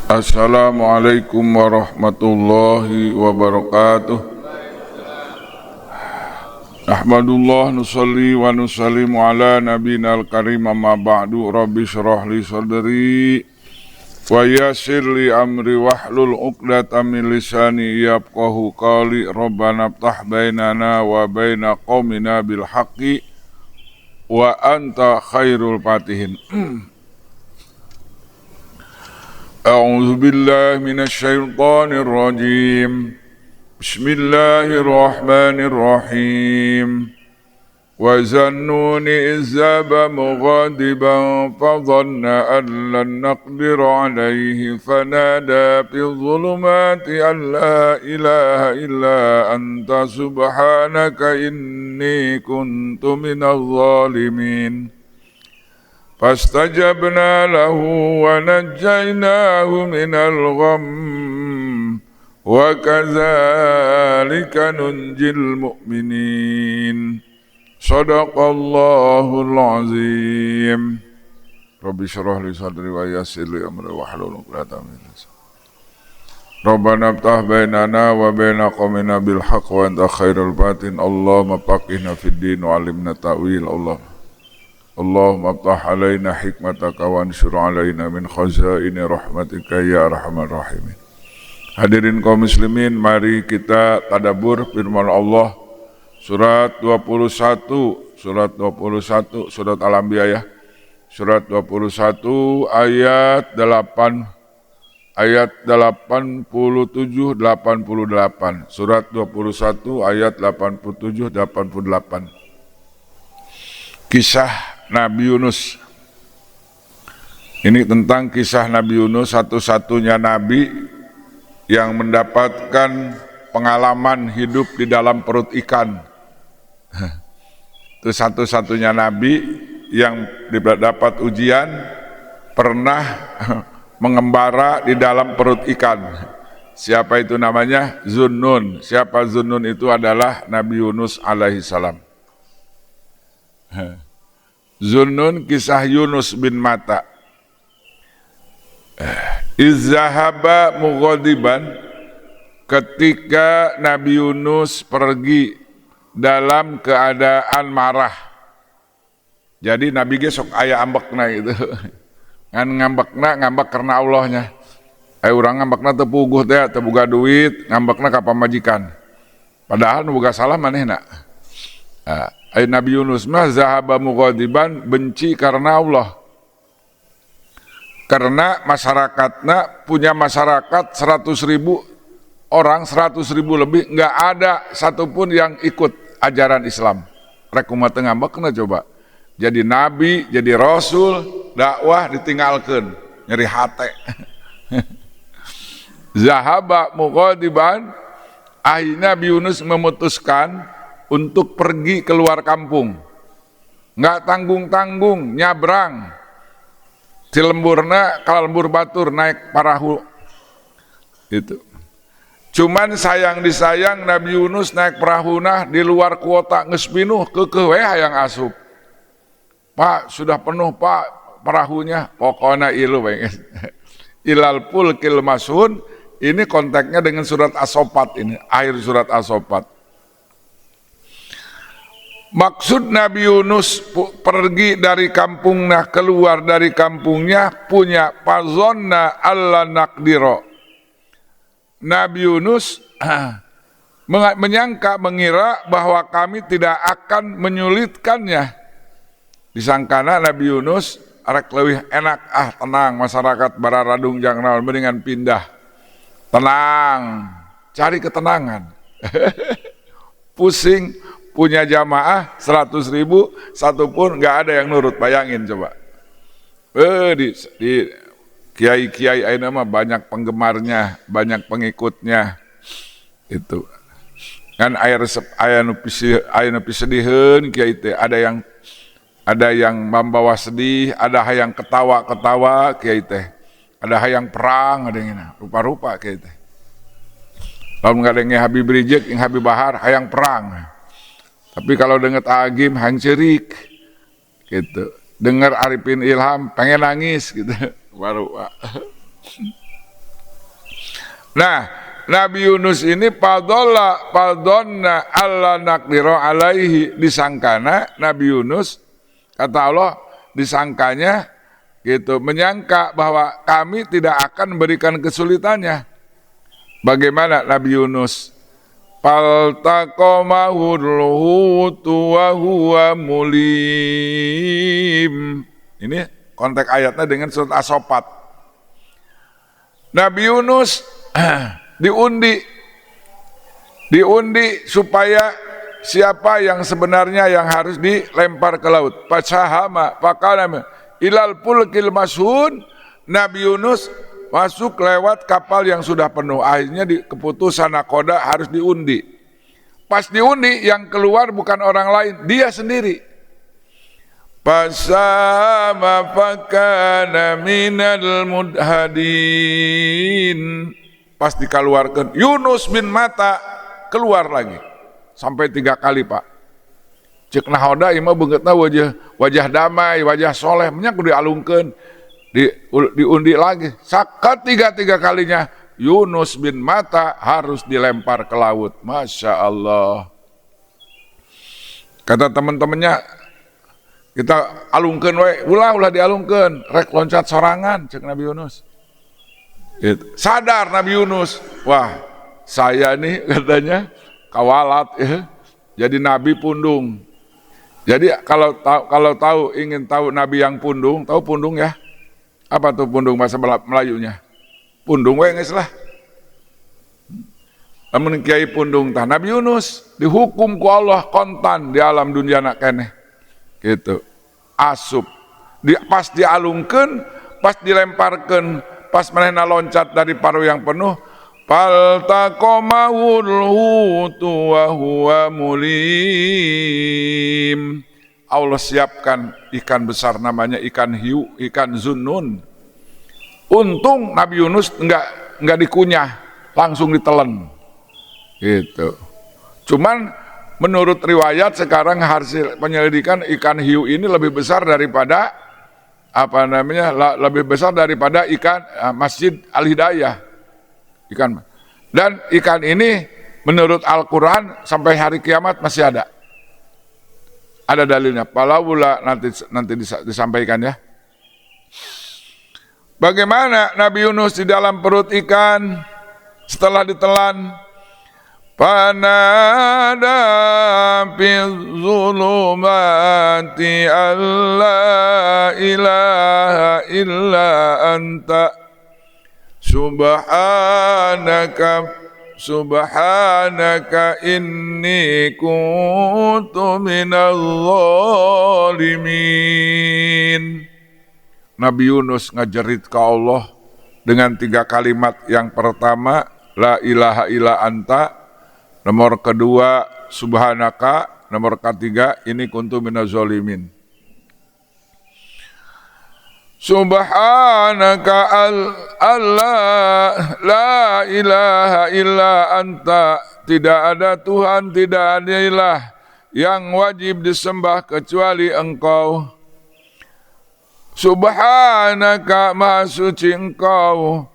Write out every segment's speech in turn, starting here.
Assalamualaikum warahmatullahi wabarakatuh. Ahmadullah nusalli wa nusallimu ala nabiyina al-karim amma ba'du. Rabbi syrah li sadri wa yassir li amri wahlul 'uqdatam min lisani yafqahu qawli. Rabbana iftah bainana wa baina qaumina bil haqqi wa anta khairul fatihin. A'udzu billahi minasy syaithanir rajim. Bismillahirrahmanirrahim. Wa zannuni izzaba mughadiban fa dhanna an lan naqdir alayhi fanada fi dhulumati an la ilaha illa anta subhanaka inni kuntu minadh dhalimin. Fastajabna lahu wa najjaynahu minal gham wa kadzalika nunjil mu'minin. Shadaqallahul azim. Rabbi shrah li sadri wa yassir li amri wahlul 'uqdatam min lisani. Rabbana iftah bainana wa baina qaumina bil haqq wa anta khairul fatin. Allahumma faqihna fid din wa 'allimna ta'wil. Allahumma iftah alaina hikmataka wa anshur alaina min khazaini rahmatika ya arhamar rahimin. Hadirin kaum muslimin, mari kita tadabbur firman Allah surat 21 surat Al-Anbiya ya. Surat 21 ayat 87 88. Surat 21 ayat 87 88. Kisah Nabi Yunus. Ini tentang kisah Nabi Yunus, satu-satunya Nabi yang mendapatkan pengalaman hidup di dalam perut ikan. Itu satu-satunya Nabi yang dapat ujian pernah mengembara di dalam perut ikan. Siapa itu namanya? Zunnun. Siapa Zunnun itu? Adalah Nabi Yunus alaihissalam. Zunnun, kisah Yunus bin Matta. Izzahaba mughadiban, ketika Nabi Yunus pergi dalam keadaan marah. Jadi Nabi gesok aya ambekna gitu. Ngan ngambek karena Allahnya. Urang ngambekna teu puguh teh, teu boga duit, ngambekna ka pamajikan. Padahal nu boga salah manehna. Nabi Yunus mah zahaba mughadiban, benci karena Allah. Karena masyarakatnya punya masyarakat 100.000 orang, 100.000 lebih, nggak ada satupun yang ikut ajaran Islam. Rek kumaha teu ngambekna coba. Jadi nabi, jadi rasul, dakwah ditinggalkeun, nyeri hate. Zahaba mughadiban, akhirnya Nabi Yunus memutuskan untuk pergi keluar kampung, nggak tanggung-tanggung, nyabrang. Cilemburna ka lembur batur naik perahu. Itu. Cuman sayang disayang Nabi Yunus naik perahuna di luar kuota geus pinuh keukeuh we hayang asup. Pak, sudah penuh Pak perahunya. Pokona ilu we. Ilal fulkil mashhun, ini konteksnya dengan surat As-Saffat ini, akhir surat As-Saffat. Maksud Nabi Yunus pergi dari kampungnya, keluar dari kampungnya, punya fazonna alla naqdiro. Nabi Yunus mengira bahwa kami tidak akan menyulitkannya. Disangkana Nabi Yunus arek leuwih enak, tenang, masyarakat bararadung jang naon, mendingan pindah. Tenang, cari ketenangan. Pusing, punya jamaah 100.000, satupun nggak ada yang nurut. Bayangin coba. Di kiai-kiai ayeuna mah banyak penggemarnya, banyak pengikutnya. Itu. Kan aya nu sediheuan kiai teh, ada yang membawa sedih, ada yang ketawa-ketawa kiai teh. Ada hayang perang, ada yang rupa-rupa kiai teh. Lamun ngadenge Habib Rijek yang Habib Bahar hayang perang. Tapi kalau dengar Agim hang cerik gitu. Dengar Arifin Ilham pengen nangis gitu. Baru Nah, Nabi Yunus ini padonna alla naqdiru alaihi, disangkana Nabi Yunus, kata Allah, disangkanya gitu, menyangka bahwa kami tidak akan memberikan kesulitannya. Bagaimana Nabi Yunus? Faltaqamahul hutu wa huwa mulim. Ini konteks ayatnya dengan surat As-Saffat. Nabi Yunus diundi supaya siapa yang sebenarnya yang harus dilempar ke laut. Fasahama faqala ilal fulkil mashhun. Nabi Yunus masuk lewat kapal yang sudah penuh. Akhirnya keputusan nakoda harus diundi. Pas diundi yang keluar bukan orang lain, dia sendiri. Fasahama fakana minal mudhadin. Pas dikeluarkan Yunus bin Matta, keluar lagi sampai 3 kali, Pak. Cek nahoda imah beungeutna wajah damai, wajah soleh, nya kudu dialungkeun, diundi lagi. Ketiga kalinya Yunus bin Matta harus dilempar ke laut. Masya Allah. Kata teman-temannya, kita alungkeun we, ulah dialungkeun, rek loncat sorangan, cek Nabi Yunus. Gitu. Sadar Nabi Yunus, wah saya nih katanya kawalat ya, jadi nabi pundung. Jadi kalau ingin tahu nabi yang pundung, tahu pundung ya? Apa tuh pundung bahasa Melayunya? Pundung we geus lah. Lamun kiai pundung tah Nabi Yunus dihukum ku Allah kontan di alam dunia nak keneh. Gitu. Asup. Pas dialungkeun, pas dilemparkeun, pas manehna loncat dari paru yang penuh, faltaqamahul hutu wa huwa mulim. Allah siapkan ikan besar namanya ikan hiu, ikan zunnun. Untung Nabi Yunus enggak dikunyah, langsung ditelan. Gitu. Cuman menurut riwayat sekarang hasil penyelidikan ikan hiu ini lebih besar daripada lebih besar daripada ikan Masjid Al-Hidayah. Dan ikan ini menurut Al-Quran sampai hari kiamat masih ada. Ada dalilnya. Palawula nanti disampaikan ya. Bagaimana Nabi Yunus di dalam perut ikan setelah ditelan? Fanada fi zulumati alla ilaha illa anta subhanaka inni kuntu minadh zalimin. Nabi Yunus ngajerit ke Allah dengan 3 kalimat. Yang pertama la ilaha illa anta, nomor kedua subhanaka, nomor ketiga ini kuntu minaz zalimin. Subhanaka Allah la ilaha illa anta, tidak ada Tuhan, tidak ada ilah yang wajib disembah kecuali Engkau. Subhanaka, maha suci Engkau.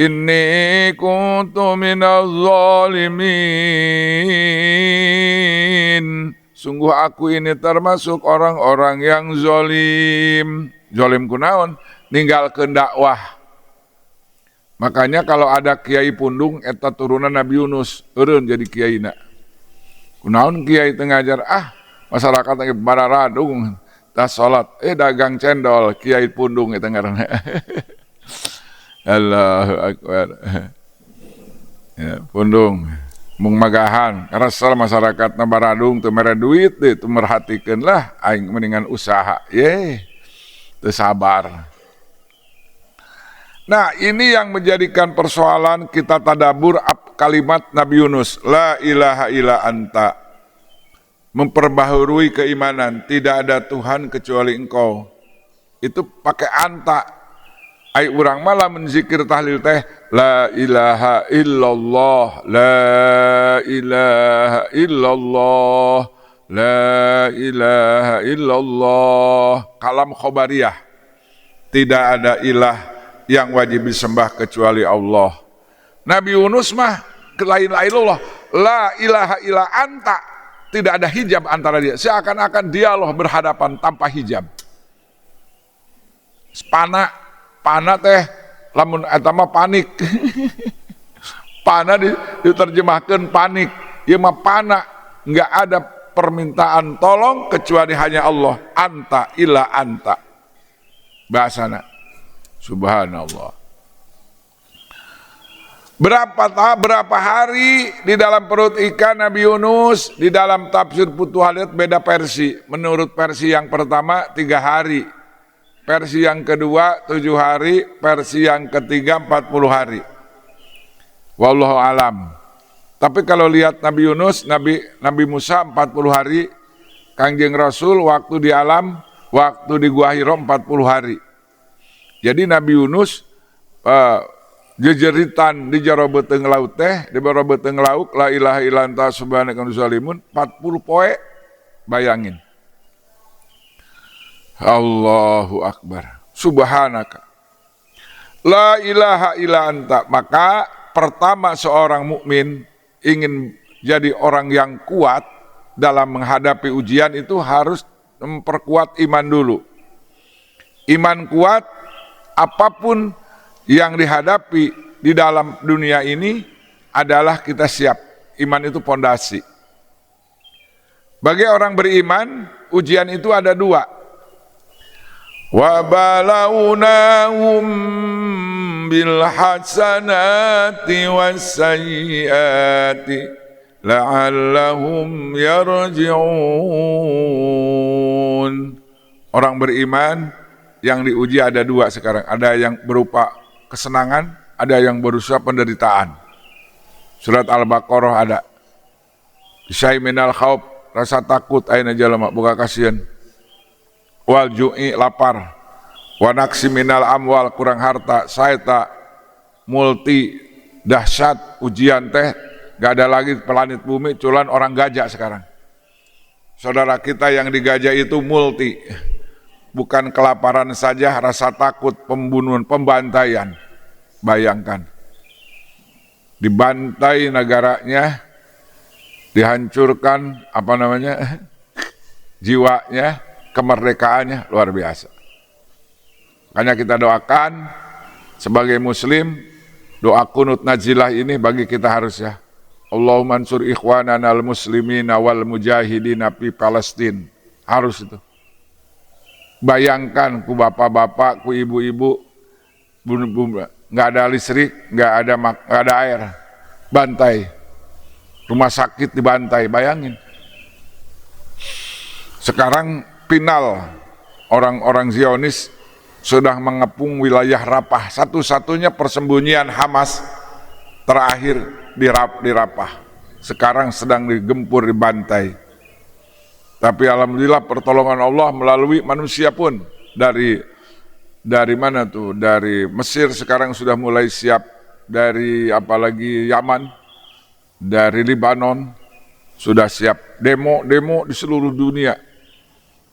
Inni kuntu minaz zalimin. Sungguh aku ini termasuk orang-orang yang zalim. Zalim kunaon? Ninggalkeun dakwah. Makanya kalau ada kiai pundung eta turunan Nabi Yunus, eureun jadi kiaina. Kunaon kiai teu ngajar, masyarakat lagi bararadung, tah salat, dagang cendol, kiai pundung eta ngaranna. Allahu Akbar. Ya, pundung mung magahan karena asal masyarakat baradung teu mere duit teu merhatikeun lah aing mendingan usaha teu sabar. Nah, ini yang menjadikan persoalan kita tadabur kalimat Nabi Yunus, la ilaha illa anta. Memperbaharui keimanan, tidak ada Tuhan kecuali Engkau. Itu pakai anta. Ai urang malah menzikir tahlil teh la ilaha illallah, la ilaha illallah, la ilaha illallah. Kalam khobariyah. Tidak ada ilah yang wajib disembah kecuali Allah. Nabi Yunus mah lain-lain Allah. La ilaha illa anta. Tidak ada hijab antara dia. Seakan-akan dia Allah berhadapan tanpa hijab. Pana teh lamun eta mah panik. Pana diterjemahkan panik. Ieu mah pana, enggak ada permintaan tolong kecuali hanya Allah. Anta illa anta. Bahasana. Subhanallah. Berapa hari di dalam perut ikan Nabi Yunus? Di dalam tafsir Futuhat beda versi. Menurut versi yang pertama 3 hari. Versi yang kedua 7 hari. Versi yang ketiga 40 hari. Wallahu alam. Tapi kalau lihat Nabi Yunus, Nabi Musa 40 hari. Kangjeng Rasul waktu di alam, waktu di Gua Hira 40 hari. Jadi Nabi Yunus jejeritan di jero beuteung laut teh, di jero beuteung lauk la ilaha illa anta subhanaka inni zalimun 40 poe. Bayangin. Allahu akbar. Subhanaka. La ilaha illa anta. Maka pertama seorang mukmin ingin jadi orang yang kuat dalam menghadapi ujian itu harus memperkuat iman dulu. Iman kuat, apapun yang dihadapi di dalam dunia ini adalah kita siap. Iman itu pondasi. Bagi orang beriman, ujian itu ada 2. Wa balawnahum bil hasanati was sayyiati la'allahum yarji'un. Orang beriman yang diuji ada 2 sekarang. Ada yang berupa kesenangan, ada yang berusaha penderitaan. Surat Al-Baqarah ada. Syai minal khauf, rasa takut ayeuna jalema boga kasihan. Wal ju'i lapar. Wa naqsi minal amwal kurang harta, saeta multi dahsyat ujian teh gak ada lagi planet bumi culan orang gajah sekarang. Saudara kita yang di gajah itu multi. Bukan kelaparan saja, rasa takut, pembunuhan, pembantaian. Bayangkan. Dibantai negaranya, dihancurkan jiwanya, kemerdekaannya luar biasa. Makanya kita doakan sebagai muslim, doa kunut nazilah ini bagi kita harus ya. Allahumma ansur ikhwanana al-muslimina wal mujahidina fi Palestin. Harus itu. Bayangkan ku bapak-bapak, ku ibu-ibu, nggak ada listrik, nggak ada air, bantai, rumah sakit dibantai, bayangin. Sekarang final orang-orang Zionis sudah mengepung wilayah Rafah, satu-satunya persembunyian Hamas terakhir di Rafah. Sekarang sedang digempur, dibantai. Tapi alhamdulillah pertolongan Allah melalui manusia pun dari mana tuh? Dari Mesir sekarang sudah mulai siap, dari apalagi Yaman, dari Libanon sudah siap. Demo di seluruh dunia,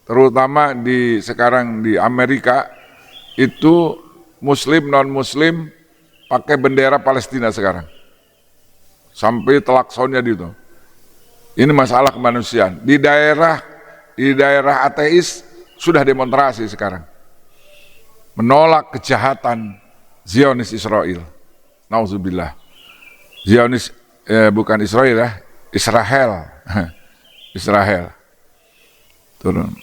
terutama sekarang di Amerika itu muslim non muslim pakai bendera Palestina sekarang. Sampai telaksonnya gitu. Ini masalah kemanusiaan. Di daerah ateis sudah demonstrasi sekarang. Menolak kejahatan Zionis Israel. Nauzubillah. Zionis bukan Israel ya, Israel. Israel. Turun.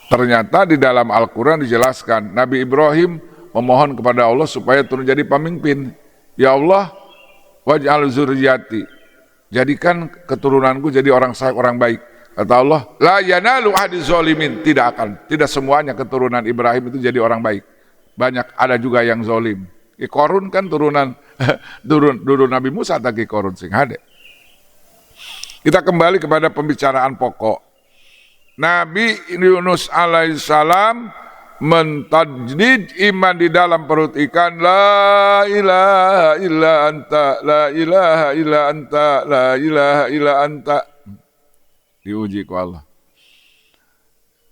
Ternyata di dalam Al-Quran dijelaskan Nabi Ibrahim memohon kepada Allah supaya turun jadi pemimpin. Ya Allah, waj'al zurriyati, jadikan keturunanku jadi orang saleh, orang baik. Kata Allah, la yanalu ahdiz zalimin, tidak semuanya keturunan Ibrahim itu jadi orang baik. Banyak ada juga yang zalim. Korun kan turunan Nabi Musa tak Korun sing hade. Kita kembali kepada pembicaraan pokok. Nabi Yunus alaihissalam mentajdid iman di dalam perut ikan. La ilaha illa anta, la ilaha illa anta, la ilaha illa anta. Diuji ku Allah.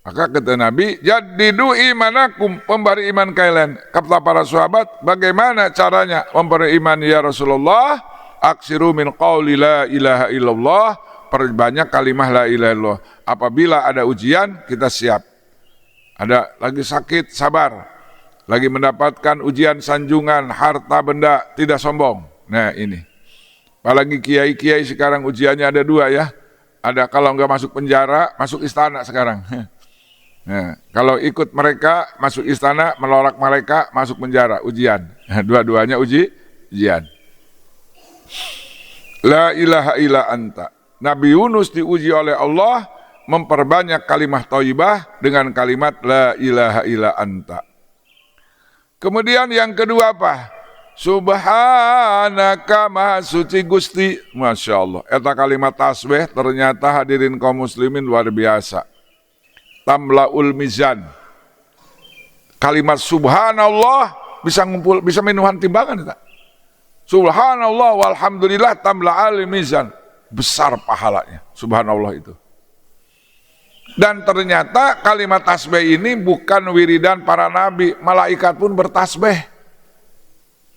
Maka kata Nabi, jadidu imanakum, memberi iman kalian. Kata para sahabat, bagaimana caranya memberi iman ya Rasulullah? Aksiru min qawli la ilaha illallah, perbanyak kalimah la ilaha illallah. Apabila ada ujian, kita siap. Ada lagi sakit, sabar. Lagi mendapatkan ujian sanjungan, harta benda, tidak sombong. Nah ini. Apalagi kiai-kiai sekarang ujiannya ada dua ya. Ada kalau enggak masuk penjara, masuk istana sekarang. Nah, kalau ikut mereka masuk istana, melolak mereka masuk penjara, ujian. Dua-duanya ujian. La ilaha illa anta. Nabi Yunus diuji oleh Allah memperbanyak kalimat thayyibah dengan kalimat la ilaha illa anta. Kemudian yang kedua apa? Subhanaka maha suci Gusti. Masya Allah. Eta kalimat tasbih ternyata hadirin kaum muslimin luar biasa. Tamlaul mizan. Kalimat subhanallah bisa ngumpul, bisa menuhan timbangan tak? Subhanallah walhamdulillah tamla'al mizan. Besar pahalanya subhanallah itu. Dan ternyata kalimat tasbih ini bukan wiridan para nabi, malaikat pun bertasbih.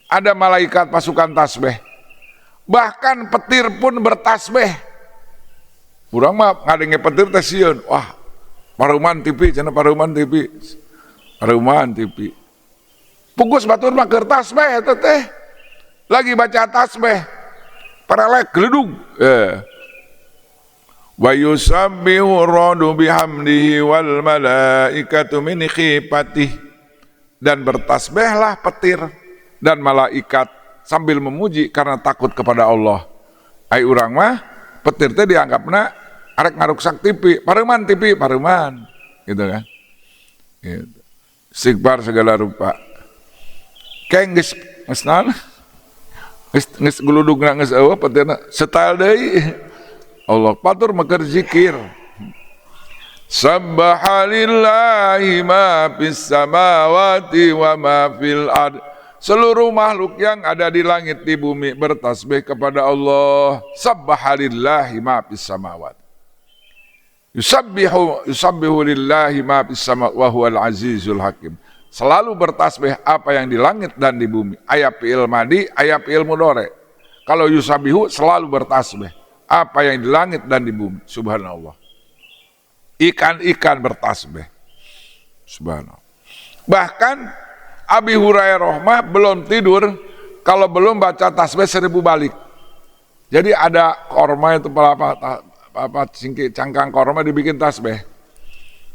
Ada malaikat pasukan tasbih. Bahkan petir pun bertasbih. Urang mah ngadenge petir teh sieun. Wah, paruman TV, cenah paruman TV. Paruman TV. Pugus batur mah keur tasbih eta teh. Lagi baca tasbih. Paralek geludung. Wa yusabbihu ar-radu bihamdihi wal malaikatu min khifatih. Dan bertasbihlah petir dan malaikat sambil memuji karena takut kepada Allah. Ai urang mah petir teh dianggapna arek ngaruksak TV, paruman TV, paruman. Gitu kan. Gitu. Istighfar segala rupa. Kayak geus naon? Geus gludugna geus eueuh petirna style deui. Allah patur mekar zikir. Subhanallahi ma fis samawati wa ma fil ard. Seluruh makhluk yang ada di langit di bumi bertasbih kepada Allah. Subhanallahi ma fis samawati. Yusabbihu lillahi ma fis samawati wa huwal azizul hakim. Selalu bertasbih apa yang di langit dan di bumi. Ayat fi'il madi, ayat fi'il mudhari. Kalau yusabbihu selalu bertasbih apa yang di langit dan di bumi. Subhanallah. Ikan-ikan bertasbih. Subhanallah. Bahkan Abi Hurairah mah belum tidur kalau belum baca tasbih 1000 balik. Jadi ada korma itu cangkang korma dibikin tasbih.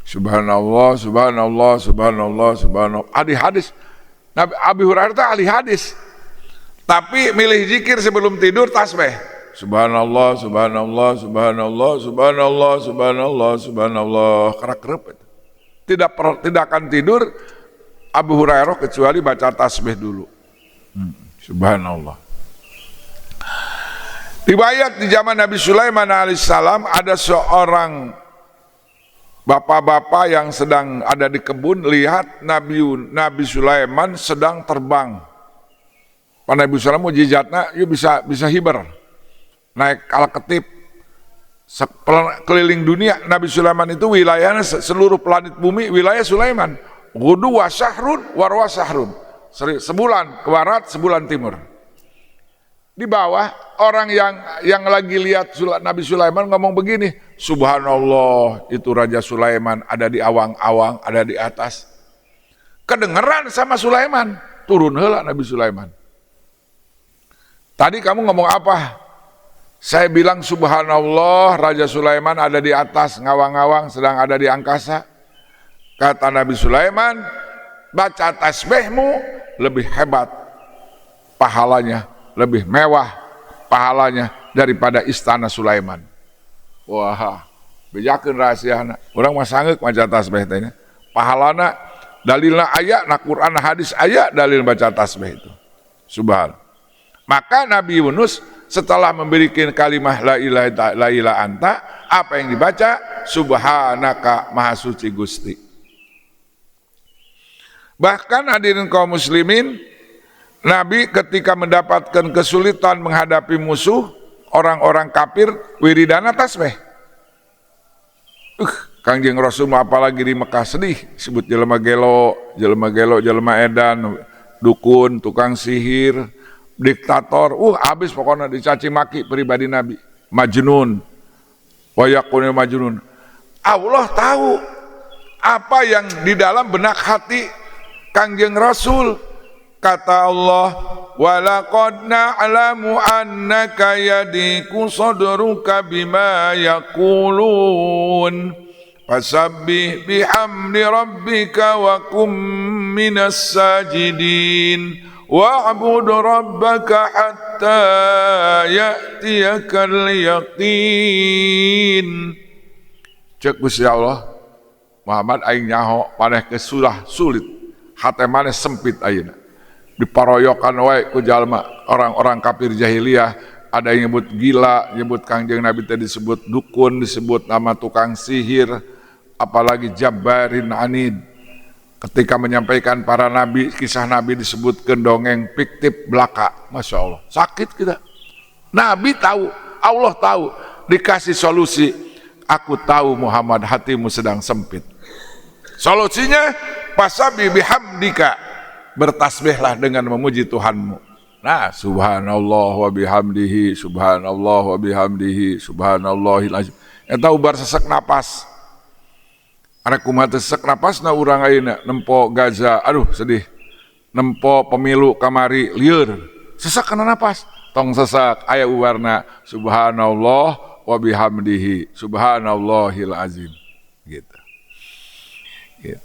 Subhanallah, subhanallah, subhanallah, subhanallah. Ahli hadis. Nabi Abi Hurairah itu ahli hadis. Tapi milih zikir sebelum tidur tasbih. Subhanallah, subhanallah, subhanallah, subhanallah, subhanallah, subhanallah. Kerak-kerep itu. Tidak akan tidur Abu Hurairah kecuali baca tasbih dulu. Subhanallah. Riwayat di zaman Nabi Sulaiman alaihissalam ada seorang bapak-bapak yang sedang ada di kebun, lihat Nabi Sulaiman sedang terbang. Pak Nabi Sulaiman mujizatna yuk bisa hiber. Naik al-ketip keliling dunia. Nabi Sulaiman itu wilayahnya seluruh planet bumi wilayah Sulaiman. Ghudu wa syahrun warwa syahrun. Sebulan ke barat, sebulan timur. Di bawah orang yang lagi lihat Nabi Sulaiman ngomong begini, subhanallah, itu Raja Sulaiman ada di awang-awang, ada di atas. Kedengeran sama Sulaiman, turun heula Nabi Sulaiman. Tadi kamu ngomong apa? Saya bilang subhanallah, Raja Sulaiman ada di atas, ngawang-ngawang sedang ada di angkasa. Kata Nabi Sulaiman, baca tasbihmu lebih hebat pahalanya, lebih mewah pahalanya daripada istana Sulaiman. Wah, bejakeun rahasiana. Urang mah sanggeuk maca tasbih teh. Pahalana dalilna aya, na Quran hadis aya dalil baca tasbih itu. Subhan. Maka Nabi Yunus setelah memberikan kalimah la ilaha anta, apa yang dibaca? Subhanaka maha suci Gusti. Bahkan hadirin kaum muslimin, Nabi ketika mendapatkan kesulitan menghadapi musuh, orang-orang kafir, wiridana tasbih. Kangjeng Rasul apalagi di Mekah sedih, sebut jelema gelo, jelema edan, dukun, tukang sihir, diktator, habis pokoknya dicaci maki pribadi Nabi, majnun, wa yaqulu majnun. Allah tahu apa yang di dalam benak hati Kangjeng Rasul. Kata Allah, walaqad na'lamu annaka yadiku sadruka bima yaqulun fasabbih bihamdi rabbika wa kum minas sajidin wa'bud rabbaka hatta ya'tiyakal yaqin. Cek Gusti Allah, Muhammad aing nyaho maneh ke sulit, hate maneh sempit ayeuna. Diparoyokan wae ku jalma orang-orang kafir jahiliyah, ada yang nyebut gila, nyebut Kangjeng Nabi tadi disebut dukun, disebut nama tukang sihir, apalagi jabbarin anid. Ketika menyampaikan para nabi, kisah nabi disebutkan dongeng fiktif belaka. Masya Allah, sakit kita. Nabi tahu, Allah tahu, dikasih solusi. Aku tahu Muhammad hatimu sedang sempit. Solusinya fasabbih bihamdika, bertasbihlah dengan memuji Tuhanmu. Nah, subhanallah wa bihamdihi, subhanallah wa bihamdihi, subhanallahil azim. Eta ubar sesek napas. Arek kumaha teu sesek napas na urang ayeuna nempo Gaza, aduh sedih. Nempo pemilu kamari lieur. Sesek kana napas. Tong sesek aya ubarna subhanallah wa bihamdihi, subhanallahil azim. Gitu.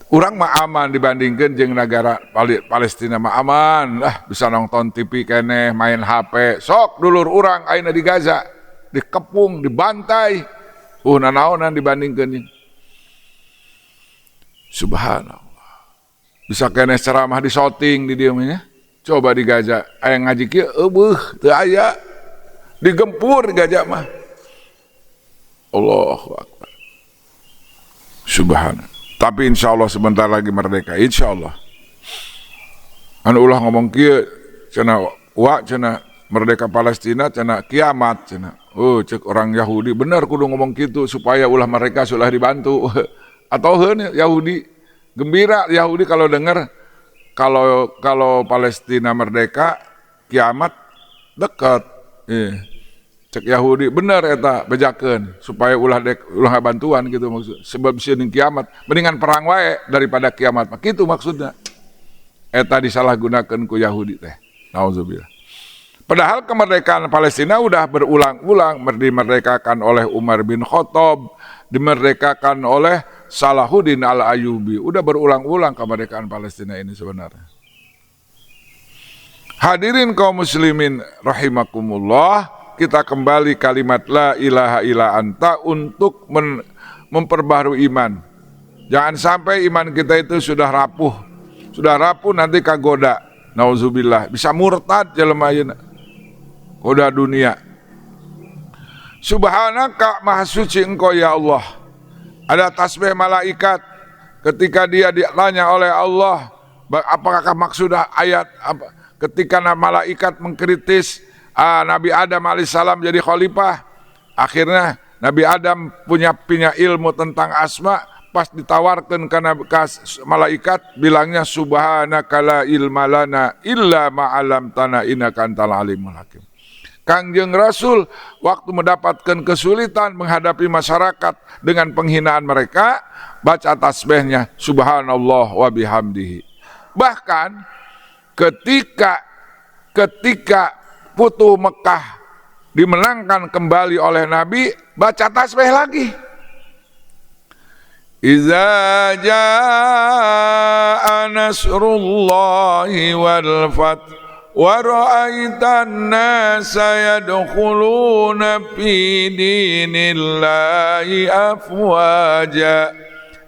Urang mah aman dibandingkan jeung negara Palestina mah aman lah, bisa nonton TV keneh, main HP. Sok dulur urang ayeuna di Gaza dikepung, dibantai, nanaonan dibandingkan. Subhanallah, bisa keneh ceramah di shooting di dieu nya. Coba di Gaza aya ngaji kieu eueuh teu aya, digempur di Gaza mah. Allahu akbar, subhanallah. Tapi insya Allah sebentar lagi merdeka, insya Allah. Anu ulah ngomong kieu, cenah merdeka Palestina, cenah kiamat, cenah. Cek orang Yahudi, benar kudu ngomong gitu supaya ulah mereka sudah dibantu. Atau heun Yahudi gembira, Yahudi kalau dengar kalau Palestina merdeka, kiamat dekat. Cek Yahudi bener eta bejakeun supaya ulah bantuan gitu maksud. Sebab sieun kiamat mendingan perang wae daripada kiamat. Kitu maksudnya. Eta disalahgunakeun ku Yahudi teh. Nauzubillah. Padahal kemerdekaan Palestina udah berulang-ulang dimerdekakan oleh Umar bin Khattab, dimerdekakan oleh Salahuddin Al-Ayyubi. Udah berulang-ulang kemerdekaan Palestina ini sebenarnya. Hadirin kaum muslimin rahimakumullah. Kita kembali kalimat la ilaha illa anta untuk memperbarui iman. Jangan sampai iman kita itu sudah rapuh nanti kagoda. Nauzubillah, bisa murtad jelema ayeuna. Goda dunia. Subhanaka maha suci engkau ya Allah. Ada tasbih malaikat ketika dia ditanya oleh Allah, apakah maksud ayat apa? Ketika malaikat mengkritis Nabi Adam alaihissalam jadi khalifah, akhirnya Nabi Adam punya ilmu tentang asma, pas ditawarkan karena malaikat bilangnya subhanaka la ilma lana illa ma 'allamtana innaka antal alimul hakim. Kangjeng Rasul waktu mendapatkan kesulitan menghadapi masyarakat dengan penghinaan mereka, baca tasbihnya subhanallah wa bihamdihi. Bahkan ketika Futuh Mekah dimenangkan kembali oleh Nabi, baca tasbih lagi. Iza jaa nasrullahi wal fath wa ra'aitan nasa yadkhuluna fi dinillahi afwaja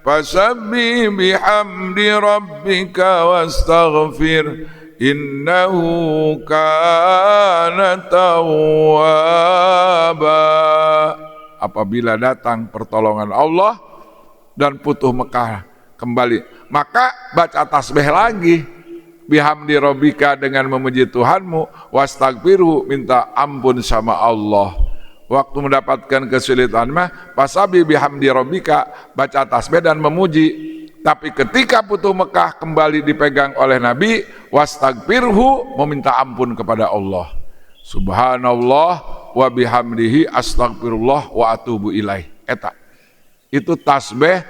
fasabbih bihamdi rabbika wastaghfir innahu kana tawwaba. Apabila datang pertolongan Allah dan Futuh Mekah kembali, maka baca tasbih lagi bihamdi rabbika dengan memuji Tuhanmu, wastaghfirhu minta ampun sama Allah, waktu mendapatkan kesulitan mah fasabbih bihamdi rabbika, baca tasbih dan memuji. Tapi ketika Futuh Mekah kembali dipegang oleh Nabi, wastagfirhu, meminta ampun kepada Allah. Subhanallah wa bihamdihi astagfirullah wa atubu ilaih. Eta. Itu tasbih,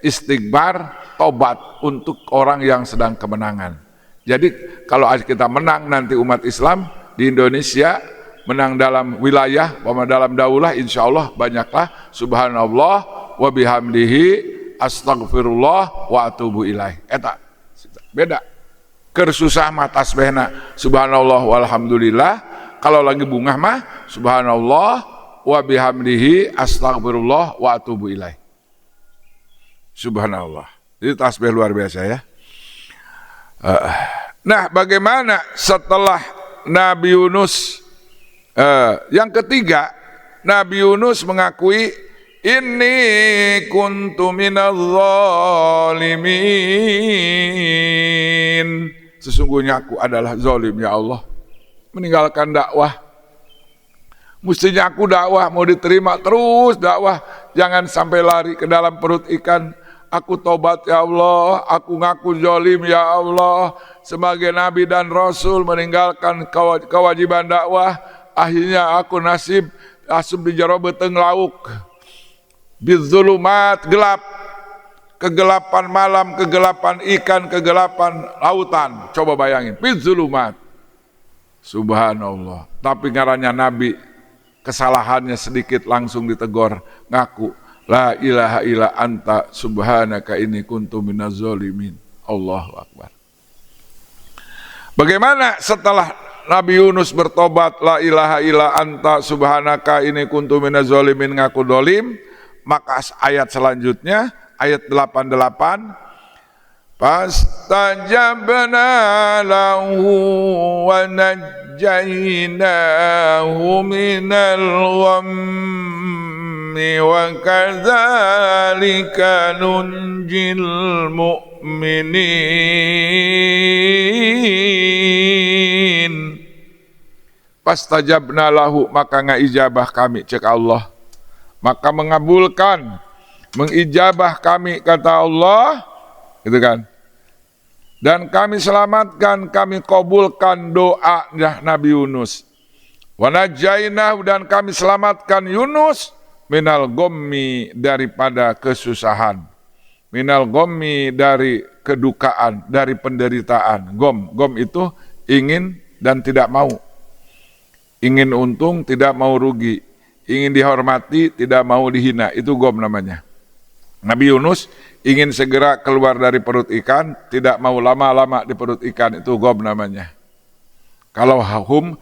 istighfar, tobat untuk orang yang sedang kemenangan. Jadi kalau kita menang nanti umat Islam di Indonesia, menang dalam wilayah, dalam daulah, insya Allah banyaklah subhanallah wa bihamdihi astagfirullah wa atubu ilaih. Eta beda. Kersusah mah tasbihna subhanallah walhamdulillah. Kalau lagi bungah mah subhanallah wa bihamdihi astagfirullah wa atubu ilaih. Subhanallah. Itu tasbih luar biasa ya. Nah, bagaimana setelah Nabi Yunus? Yang ketiga, Nabi Yunus mengakui inni kuntu minadh zalimin. Sesungguhnya aku adalah zalim ya Allah. Meninggalkan dakwah. Mestinya aku dakwah mau diterima terus dakwah. Jangan sampai lari ke dalam perut ikan. Aku tobat ya Allah, aku ngaku zalim ya Allah. Sebagai Nabi dan Rasul meninggalkan kewajiban dakwah. Akhirnya aku nasib di jero beteng lauk. Bizzulumat, gelap. Kegelapan malam, kegelapan ikan, kegelapan lautan. Coba bayangin, bizzulumat. Subhanallah. Tapi ngarannya Nabi, kesalahannya sedikit langsung ditegur, ngaku la ilaha illa anta subhanaka inni kuntu minaz zalimin. Allahu akbar. Bagaimana setelah Nabi Yunus bertobat la ilaha illa anta subhanaka inni kuntu minaz zalimin, ngaku dolim, maka ayat selanjutnya ayat 88, fastajabna lahu wa najjaynahu minal ghammi wa kadzalika nunjil mu'minin. Fastajabna lahu, maka ngijabah kami, cek Allah, maka mengabulkan, mengijabah kami, kata Allah, gitu kan. Dan kami selamatkan, kami kabulkan doa Nabi Yunus. Wa najjaynahu, dan kami selamatkan Yunus minal ghammi, daripada kesusahan. Minal ghammi, dari kedukaan, dari penderitaan. Gom itu ingin dan tidak mau. Ingin untung, tidak mau rugi. Ingin dihormati, tidak mau dihina. Itu gom namanya. Nabi Yunus ingin segera keluar dari perut ikan, tidak mau lama-lama di perut ikan, itu gom namanya. Kalau ham,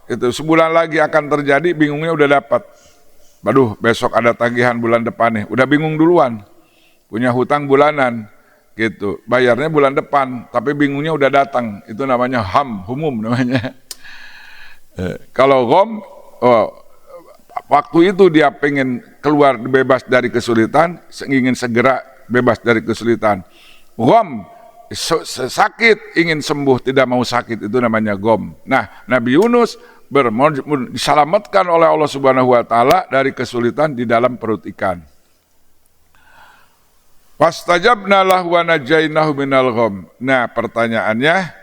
itu sebulan lagi akan terjadi, bingungnya udah dapat. Waduh, besok ada tagihan bulan depan nih, udah bingung duluan. Punya hutang bulanan, gitu. Bayarnya bulan depan, tapi bingungnya udah datang. Itu namanya humum namanya. Kalau gom, waktu itu dia pengen keluar bebas dari kesulitan, ingin segera bebas dari kesulitan. Gom, sakit, ingin sembuh, tidak mau sakit, itu namanya gom. Nah, Nabi Yunus diselamatkan oleh Allah Subhanahu wa taala dari kesulitan di dalam perut ikan. Fastajabna lahu wa najjaynahu minal gham. Nah, pertanyaannya,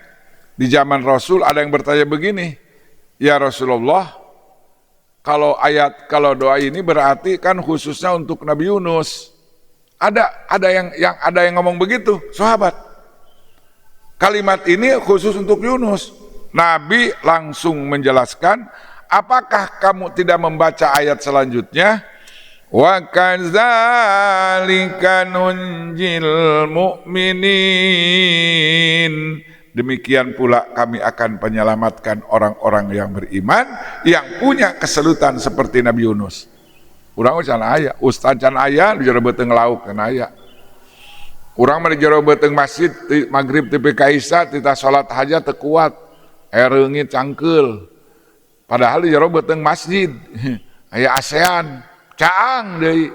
di zaman Rasul ada yang bertanya begini, ya Rasulullah, kalau doa ini berarti kan khususnya untuk Nabi Yunus. Ada yang ngomong begitu, sahabat. Kalimat ini khusus untuk Yunus. Nabi langsung menjelaskan, apakah kamu tidak membaca ayat selanjutnya? Wa kadzalika nunjil mu'minin. Demikian pula kami akan menyelamatkan orang-orang yang beriman, yang punya kesulitan seperti Nabi Yunus. Urang can aya, ustaz can aya, di jero beuteung lauk can aya. Urang mah di jero beuteung masjid, magrib ti kaisa, tita salat hajat teu kuat, reungit cangkeul. Padahal di jero beuteung masjid, aya ASEAN, caang deui.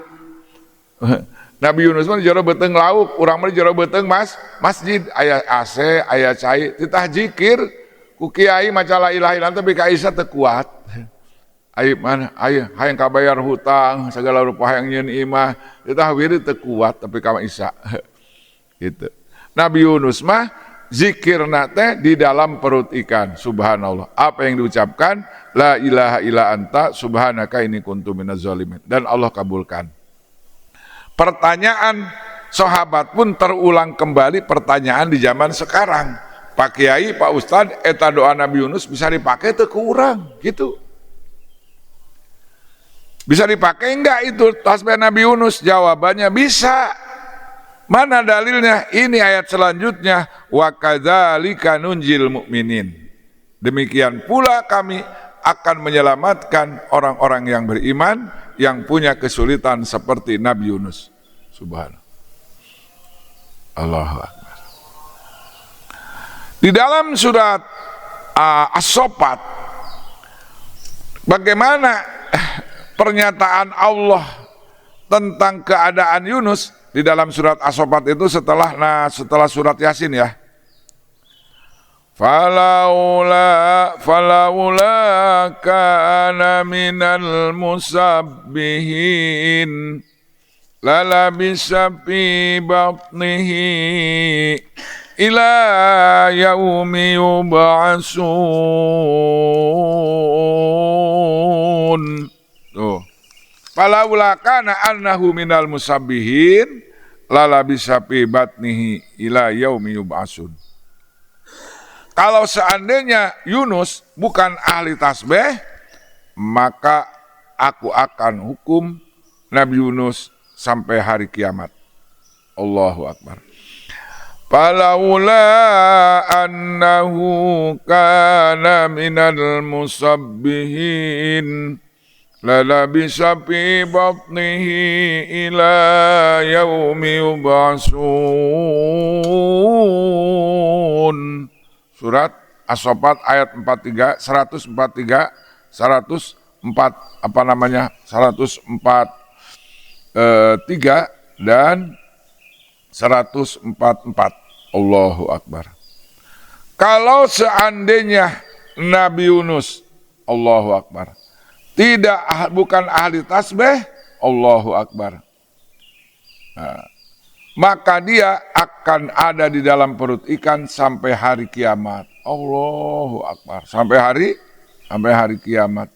Nabi Yunus mah di jero beuteung lauk, urang mah di jero beuteung masjid, aya AC, aya cai, titah zikir ku kiai maca la ilaha illallah tapi ka Aisyah teu kuat. Aib mana? Hayang kabayar hutang, segala rupa hayang nyeun imah. Kita wirid teu kuat tapi ka Isa. Gitu. Nabi Yunus mah zikirna teh di dalam perut ikan. Subhanallah. Apa yang diucapkan? La ilaha illa anta subhanaka inni kuntu minaz zalimin. Dan Allah kabulkan. Pertanyaan sahabat pun terulang kembali pertanyaan di zaman sekarang. Pak Kiai, Pak Ustadz, eta doa Nabi Yunus bisa dipakai teu ku urang, gitu. Bisa dipakai enggak itu tasbih Nabi Yunus? Jawabannya bisa. Mana dalilnya? Ini ayat selanjutnya, wa kadzalika nunjil mu'minin. Demikian pula kami akan menyelamatkan orang-orang yang beriman yang punya kesulitan seperti Nabi Yunus. Subhanallah. Allahu Akbar. Di dalam surat As-Saffat, bagaimana pernyataan Allah tentang keadaan Yunus di dalam surat As-Saffat itu setelah surat Yasin ya. Falaula kana minal musabbihin lalabisa fi batnihi ila yaumi yub'atsun. Tuh. Falaula kana annahu minal musabbihin lalabisa fi batnihi ila yaumi yub'atsun. Kalau seandainya Yunus bukan ahli tasbih, maka aku akan hukum Nabi Yunus sampai hari kiamat. Allahu Akbar. Falaula annahu kana minal musabbihin lalabisa fi batnihi ila yaumi yub'atsun. Surat As-Saffat ayat 104 3 dan 144. Allahu Akbar. Kalau seandainya Nabi Yunus, Allahu Akbar, bukan ahli tasbih, Allahu Akbar, maka dia akan ada di dalam perut ikan sampai hari kiamat. Allahu Akbar. Sampai hari kiamat.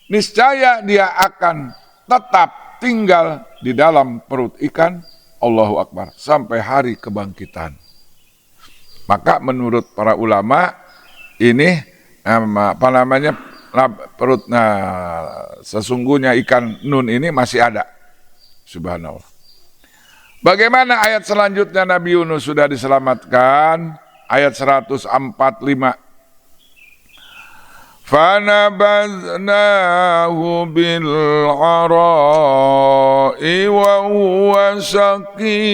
Niscaya dia akan tetap tinggal di dalam perut ikan, Allahu Akbar, sampai hari kebangkitan. Maka menurut para ulama ini sesungguhnya ikan nun ini masih ada. Subhanallah. Bagaimana ayat selanjutnya Nabi Yunus sudah diselamatkan? Ayat 145. Fanabadnahu bil ara'i wa huwa saqim.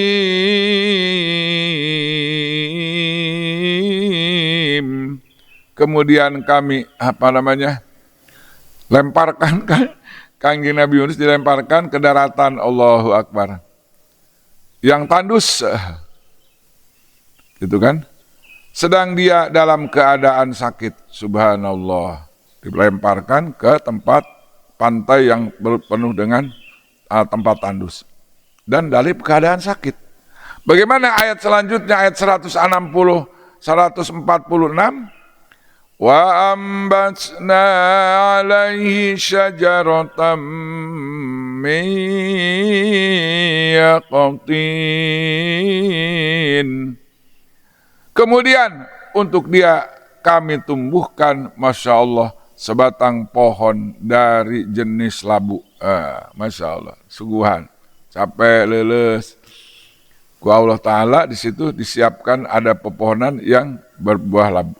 Kemudian kami lemparkan kangjeng Nabi Yunus dilemparkan ke daratan. Allahu Akbar. Yang tandus, gitu kan? Sedang dia dalam keadaan sakit, subhanallah, dilemparkan ke tempat pantai yang penuh dengan tempat tandus dan dalam keadaan sakit. Bagaimana ayat selanjutnya, ayat 146? Wa ambatna alaihi syajaratan min yaqtin. Kemudian untuk dia kami tumbuhkan, Masya Allah, sebatang pohon dari jenis labu. Masya Allah, suguhan, capek leles. Ku Allah Ta'ala di situ disiapkan ada pepohonan yang berbuah labu.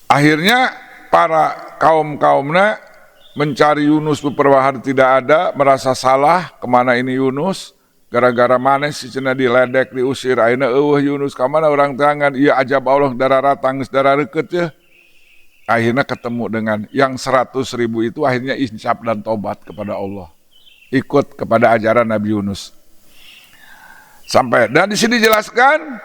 Akhirnya para kaum-kaumnya mencari Yunus beberapa hari tidak ada, merasa salah, kemana ini Yunus? Gara-gara mana si cenah diledek, diusir, akhirnya Yunus kemana orang tangan, iya ajab Allah darah tangis darah reket ya. Akhirnya ketemu dengan yang 100.000 itu, akhirnya insaf dan tobat kepada Allah, ikut kepada ajaran Nabi Yunus. Sampai dan di sini jelaskan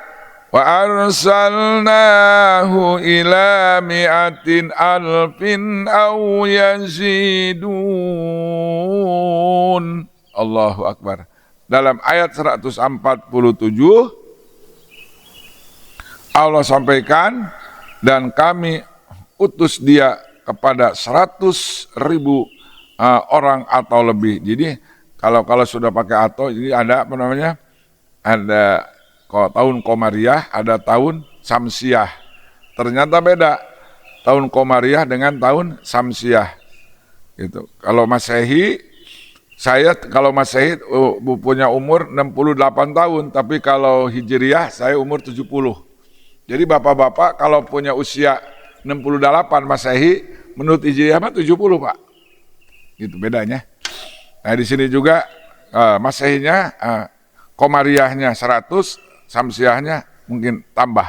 Wa arsalnahu ila mi'atin alfin aw yazidun. Allahu Akbar. Dalam ayat 147 Allah sampaikan, dan kami utus dia kepada 100.000 orang atau lebih. Jadi kalau sudah pakai atau, jadi ada apa namanya? Ada tahun Komariah, ada tahun Samsiah. Ternyata beda tahun Komariah dengan tahun Samsiah. Gitu. Kalau Masehi, kalau Masehi punya umur 68 tahun, tapi kalau Hijriah saya umur 70. Jadi bapak-bapak kalau punya usia 68 Masehi, menurut Hijriah mah 70, Pak. Gitu bedanya. Nah, di sini juga Masehinya Komariahnya 100, Samsiahnya mungkin tambah.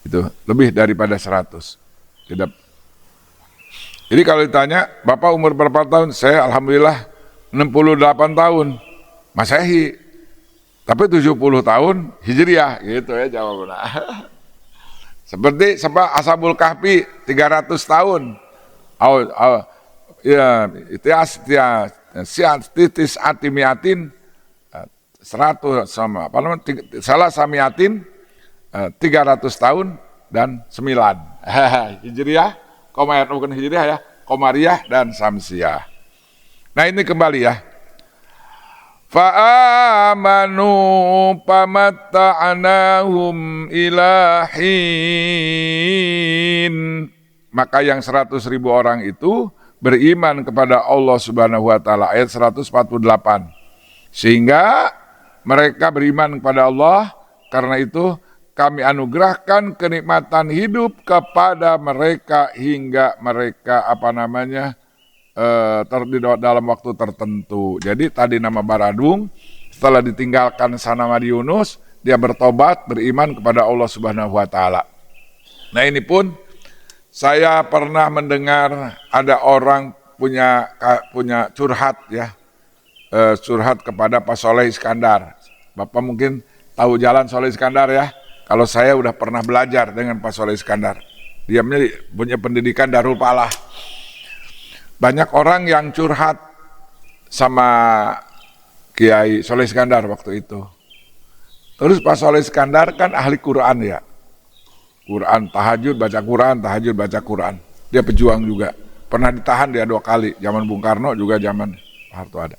Itu lebih daripada 100. Tidak. Jadi kalau ditanya, Bapak umur berapa tahun? Saya alhamdulillah 68 tahun Masehi. Tapi 70 tahun Hijriah, gitu ya jawabannya. Seperti Ashabul Kahfi 300 tahun. Ya, itu titis atimiatin 100 sama apa namanya? Salah samiatin 300 tahun dan 9. Hijriah, bukan Hijriah ya, Komariah dan Samsiah. Nah, ini kembali ya. Fa'amanu pamatta'nahum ilahin. Maka yang 100.000 orang itu beriman kepada Allah Subhanahu wa taala, ayat 148. Sehingga mereka beriman kepada Allah, karena itu kami anugerahkan kenikmatan hidup kepada mereka hingga mereka dalam waktu tertentu. Jadi tadi nama Baradung, setelah ditinggalkan sana Nabi Yunus, dia bertobat, beriman kepada Allah Subhanahu wa taala. Nah, ini pun saya pernah mendengar ada orang punya curhat ya. Curhat kepada Pak Soleh Iskandar. Bapak mungkin tahu jalan Soleh Iskandar ya. Kalau saya udah pernah belajar dengan Pak Soleh Iskandar. Dia punya pendidikan Darul Falah. Banyak orang yang curhat sama Kiai Soleh Iskandar waktu itu. Terus Pak Soleh Iskandar kan ahli Quran ya. Quran, tahajud, baca Quran. Dia pejuang juga. Pernah ditahan dia 2 kali. Zaman Bung Karno juga zaman Pak Harto ada.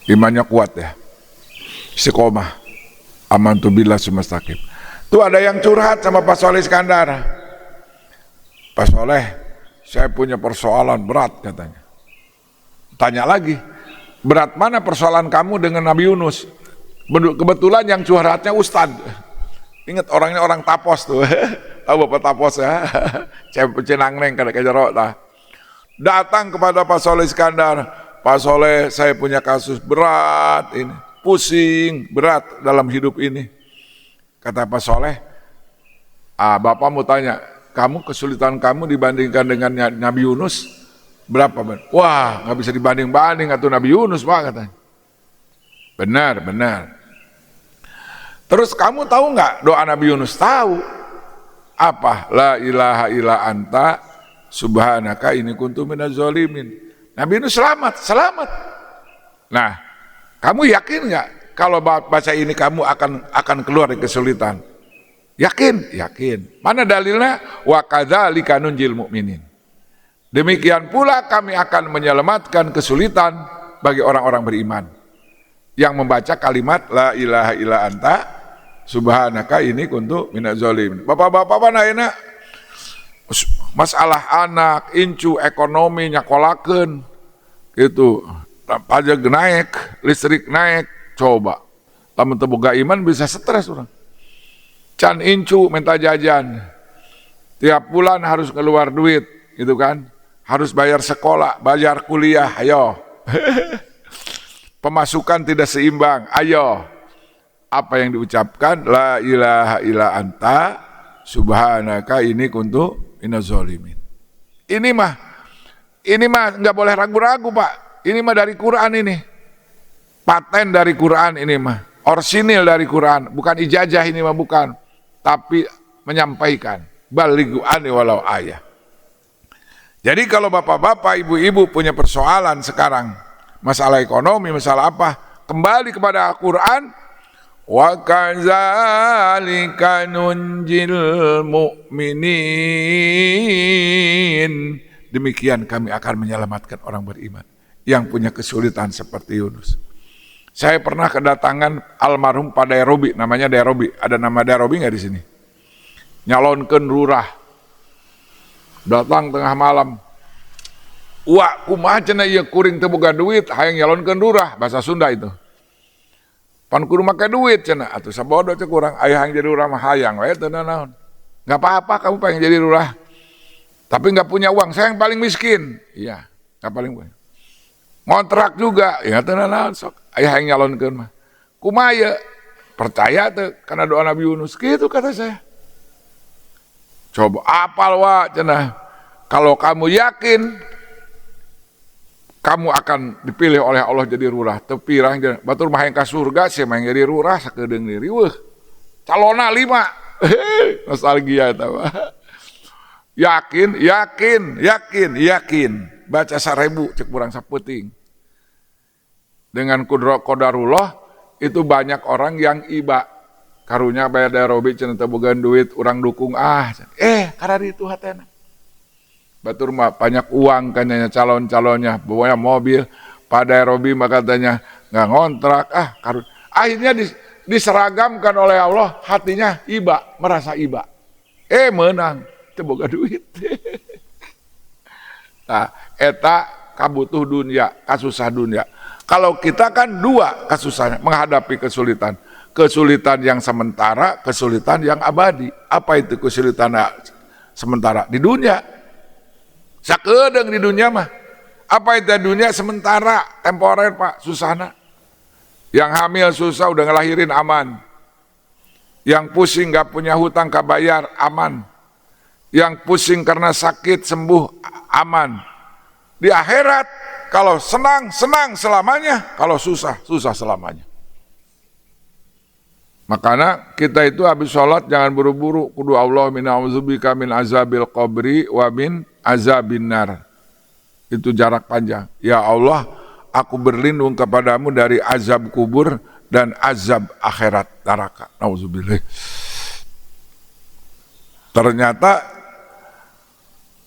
Imannya kuat ya, istiqomah, amantu billah sumastaqim. Tuh ada yang curhat sama Pak Soleh Iskandar. Pak Soleh, saya punya persoalan berat katanya. Tanya lagi, berat mana persoalan kamu dengan Nabi Yunus? Kebetulan yang curhatnya Ustad. Ingat orangnya orang Tapos tuh. Tahu Bapak Tapos ya? Cenang neng kada kejarok dah. Datang kepada Pak Soleh Iskandar, Pak Soleh, saya punya kasus berat ini, pusing, berat dalam hidup ini. Kata Pak Soleh, Bapak mau tanya, kamu kesulitan kamu dibandingkan dengan Nabi Yunus berapa? Wah, nggak bisa dibanding-banding atau Nabi Yunus, Pak, katanya. Benar. Terus kamu tahu nggak doa Nabi Yunus? Tahu. Apa? La ilaha illa anta subhanaka inni kuntu minaz zalimin. Nabi Yunus selamat. Nah, kamu yakin nggak kalau baca ini kamu akan keluar dari kesulitan? Yakin. Mana dalilnya? Wa kadzalika nunjil mu'minin. Demikian pula kami akan menyelamatkan kesulitan bagi orang-orang beriman yang membaca kalimat la ilaha illa anta subhanaka inni kuntu minaz zalimin. Bapak-bapak mana enak? Masalah anak, incu, ekonomi, nyakolakeun gitu, pajak naik, listrik naik, coba lamun teu boga iman bisa stres orang. Can incu minta jajan, tiap bulan harus keluar duit gitu kan, harus bayar sekolah, bayar kuliah, ayo. Pemasukan tidak seimbang, ayo. Apa yang diucapkan? La ilaha illa anta subhanaka inni kuntu minaz zalimin. Ini mah nggak boleh ragu-ragu, Pak. Ini mah dari Quran ini. paten dari Quran ini mah, orsinil dari Quran, bukan ijazah ini mah, bukan, tapi menyampaikan balighu ani walau ayah. Jadi kalau bapak-bapak, ibu-ibu punya persoalan sekarang, masalah ekonomi, masalah apa, kembali kepada Al-Quran. Wa kadzalika nunjil mu'minin. Demikian kami akan menyelamatkan orang beriman yang punya kesulitan seperti Yunus. Saya pernah kedatangan almarhum Pak Dairobi, namanya Dairobi. Ada nama Dairobi nggak di sini? Nyalonkeun lurah. Datang tengah malam. Wah, kumaha cenah ieu kuring teu boga duit, hayang nyalonkeun lurah, bahasa Sunda itu. Pan kudu make duit cenah, atuh sabodo cek kurang, aya hayang jadi lurah mah hayang we teu naon. Enggak apa-apa kamu pengen jadi lurah. Tapi enggak punya uang, saya yang paling miskin. Iya, enggak paling punya. Ngontrak juga, ya teu naon sok, aya hayang nyalonkeun mah. Kumaha ye? Percaya teu karena doa Nabi Yunus, gitu kata saya. Coba apal wa cenah. Kalau kamu yakin kamu akan dipilih oleh Allah jadi lurah, teu pirang batur mah hayang ka surga, sia mah jadi lurah sakedeung diri weuh. Calona 5. Nostalgia eta mah. Yakin. Baca 1000 cek urang sapeuting. Dengan qadarullah itu banyak orang yang iba. Karunya bayar Dairobi cenah teu bogaan duit, urang dukung karena itu hatena. Batur mah banyak uang kayaknya calon-calonnya, bawanya mobil, Pak Dairobi mah katanya nggak ngontrak, akhirnya diseragamkan oleh Allah, hatinya iba, merasa iba, menang, teu boga duit. Nah, eta kabutuh dunia, kasusah dunia. Kalau kita kan dua kasusahnya, menghadapi kesulitan yang sementara, kesulitan yang abadi. Apa itu kesulitan sementara? Di dunia. Sakedeung di dunia mah. Apa itu dunia sementara, temporer Pak, susahna. Yang hamil susah udah ngelahirin aman. Yang pusing gak punya hutang kabayar aman. Yang pusing karena sakit sembuh aman. Di akhirat kalau senang selamanya, kalau susah selamanya. Makanya kita itu habis sholat jangan buru-buru. Kudu Allah min a'udzubika min azabil qabri wa min azabin nar. Itu jarak panjang. Ya Allah, aku berlindung kepadamu dari azab kubur dan azab akhirat neraka. Nauzubillah. Ternyata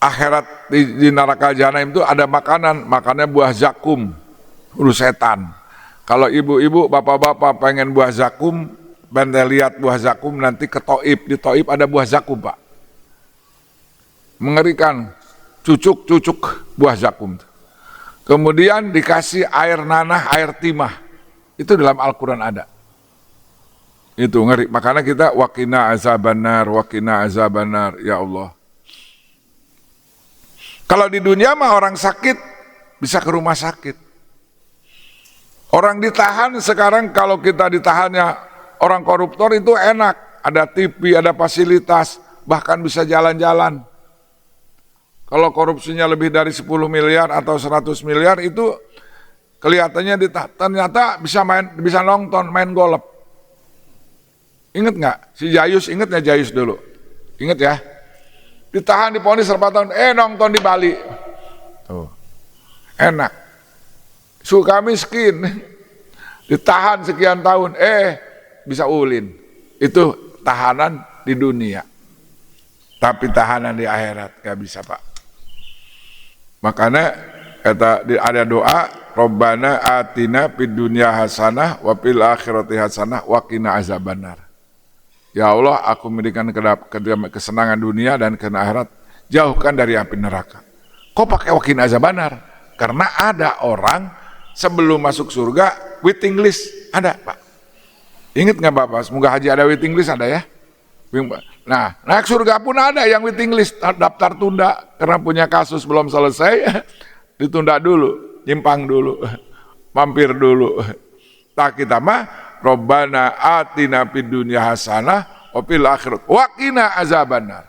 akhirat di neraka jahanam itu ada makannya buah zakum, urus setan. Kalau ibu-ibu, bapak-bapak pengen buah zakum, Banda lihat buah zakum nanti ke Toib, di Toib ada buah zakum Pak. Mengerikan, cucuk buah zakum. Kemudian dikasih air nanah, air timah. Itu dalam Al-Quran ada. Itu ngeri, makanya kita wakina azabannar, ya Allah. Kalau di dunia mah orang sakit bisa ke rumah sakit. Orang ditahan sekarang, kalau kita ditahannya orang koruptor itu enak, ada TV, ada fasilitas, bahkan bisa jalan-jalan. Kalau korupsinya lebih dari 10 miliar atau 100 miliar itu kelihatannya ternyata bisa nonton, main golf. Ingat nggak? Si Jayus, ingat nggak Jayus dulu? Ingat ya? Ditahan, diponis 4 tahun, nonton di Bali. Tuh. Enak. Suka miskin. Ditahan sekian tahun, bisa ulin. Itu tahanan di dunia. Tapi tahanan di akhirat gak bisa Pak. Makanya ada doa, Rabbana atina fid dunya hasanah wa fil akhirati hasanah wa qina azabannar. Ya Allah, aku memberikan kesenangan dunia dan ke akhirat, jauhkan dari api neraka. Kok pakai wa qina azabannar? Karena ada orang sebelum masuk surga waiting list ada Pak. Ingat nggak Bapak? Semoga haji ada waiting list, ada ya? Nah, naik surga pun ada yang waiting list, daftar tunda karena punya kasus belum selesai, ditunda dulu, nyimpang dulu, mampir dulu. Tak kita mah, Rabbana atina fid dunya hasanah wa fil akhirat wa qina azabannar.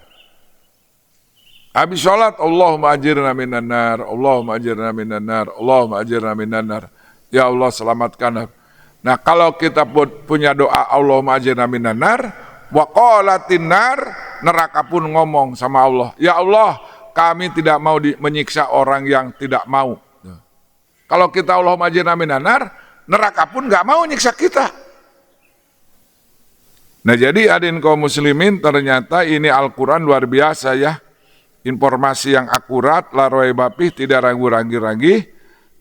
Habis sholat, Allahumma ajirna minan nar, Allahumma ajirna minan nar, Allahumma ajirna minan nar. Ya Allah, selamatkan Nah, kalau kita punya doa Allahumma ajirna minan nar, wa qalatin nar, neraka pun ngomong sama Allah, ya Allah, kami tidak mau menyiksa orang yang tidak mau. Kalau kita Allahumma ajirna minan nar, neraka pun nggak mau nyiksa kita. Nah, jadi hadirin kaum muslimin, ternyata ini Al-Quran luar biasa ya. Informasi yang akurat, la raiba fih, tidak ragu-ragu.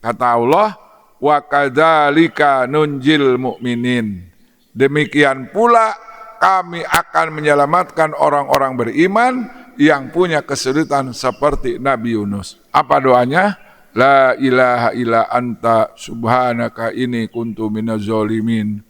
Kata Allah, wa kadzalika nunjil mu'minin. Demikian pula kami akan menyelamatkan orang-orang beriman yang punya kesulitan seperti Nabi Yunus. Apa doanya? La ilaha illa anta subhanaka inni kuntu minaz zalimin.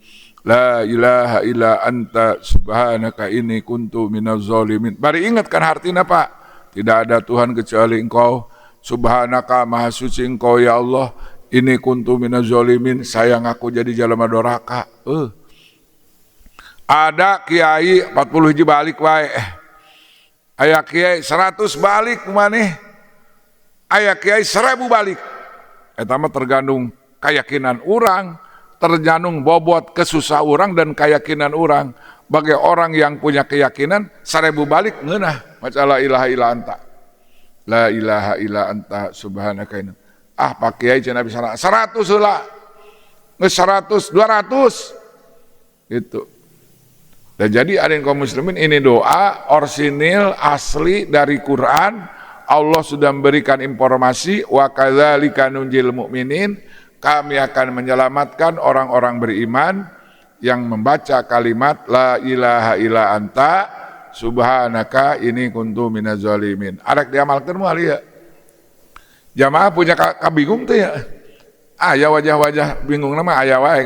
La ilaha illa anta subhanaka inni kuntu minaz zalimin. Bari ingatkan artinya Pak. Tidak ada Tuhan kecuali Engkau. Subhanaka, maha suci Engkau ya Allah. Ini kuntu minaz zalimin, saya ngaku jadi jalma doraka. Ada kiai 40 hiji balik wae. Aya kiai 100 balik maneh. Aya kiai 1000 balik. Eta mah tergantung keyakinan orang, tergantung bobot kesusah orang dan keyakinan orang. Bagi orang yang punya keyakinan 1000 balik ngeunah maca la ilaha illa anta. La ilaha illa anta subhanaka inna. Pak Kiai cenah bisa 100 heula. Geus 100, 200. Gitu. Dan jadi ada kaum muslimin, ini doa orsinil asli dari Quran. Allah sudah memberikan informasi, wa kadzalika nunjil mu'minin, kami akan menyelamatkan orang-orang beriman yang membaca kalimat la ilaha illa anta subhanaka inni kuntu minaz zalimin. Arek diamalkeun moal ieu. Jamaah punya kabingung tuh ya. Aya wajah-wajah bingung nama aya wae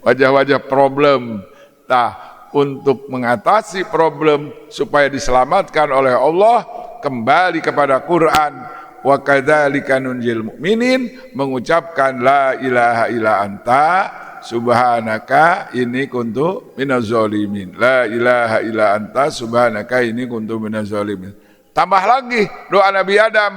wajah-wajah problem. Tah, untuk mengatasi problem supaya diselamatkan oleh Allah, kembali kepada Quran. Wa kadzalika nunjil mu'minin, mengucapkan la ilaha illa anta subhanaka inni kuntu minaz zalimin. La ilaha illa anta subhanaka inni kuntu minaz zalimin. Tambah lagi doa Nabi Adam.